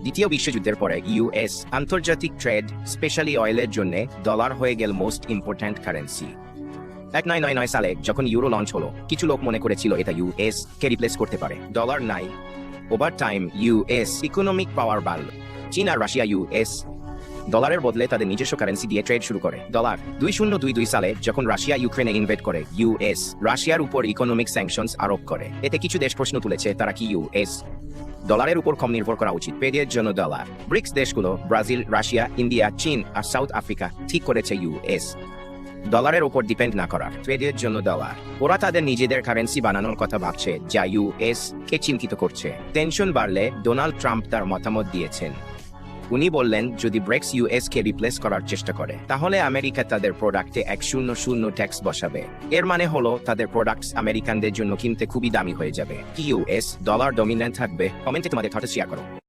দ্বিতীয় বিশ্বযুদ্ধের পরে ইউএস আন্তর্জাতিক ট্রেড স্পেশালি অয়েলের জন্য ডলার হয়ে গেল মোস্ট ইম্পর্ট্যান্ট কারেন্সি। 1999 সালে যখন ইউরো লঞ্চ হলো, কিছু লোক মনে করেছিল এটা ইউএস কে রিপ্লেস করতে পারে। ডলার নাই। ওভার টাইম ইউএস ইকোনমিক পাওয়ার বাড়ল। চীন আর রাশিয়া ইউএস ডলারের বদলে তাদের নিজস্ব কারেন্সি দিয়ে ট্রেড শুরু করে। ডলার 2022 সালে যখন রাশিয়া ইউক্রেনে ইনভেড করে, ইউএস রাশিয়ার উপর ইকোনমিক স্যাংশনস আরোপ করে। এতে কিছু দেশ প্রশ্ন তুলেছে, তারা কি ইউএস ডলারের উপর কম নির্ভর করা উচিত? পেডের জন্য ডলার। ব্রিক্স দেশগুলো ব্রাজিল, রাশিয়া, ইন্ডিয়া, চীন আর সাউথ আফ্রিকা ঠিক করেছে ইউএস ডলারের উপর ডিপেন্ড না করার। ট্রেডের জন্য ডলার। ওরা তাদের নিজেদের কারেন্সি বানানোর কথা ভাবছে, যা ইউএস কে চিন্তিত করছে। টেনশন বাড়লে ডোনাল্ড ট্রাম্প তার মতামত দিয়েছেন। উনি বললেন, যদি ব্রেক্স ইউএস কে রিপ্লেস করার চেষ্টা করে, তাহলে আমেরিকা তাদের প্রোডাক্টে 100 ট্যাক্স বসাবে। এর মানে হলো তাদের প্রোডাক্টস আমেরিকানদের জন্য কিনতে খুবই দামি হয়ে যাবে। কি ইউএস ডলার ডমিনেন্ট থাকবে? কমেন্টে তোমাদের থট শেয়ার করো।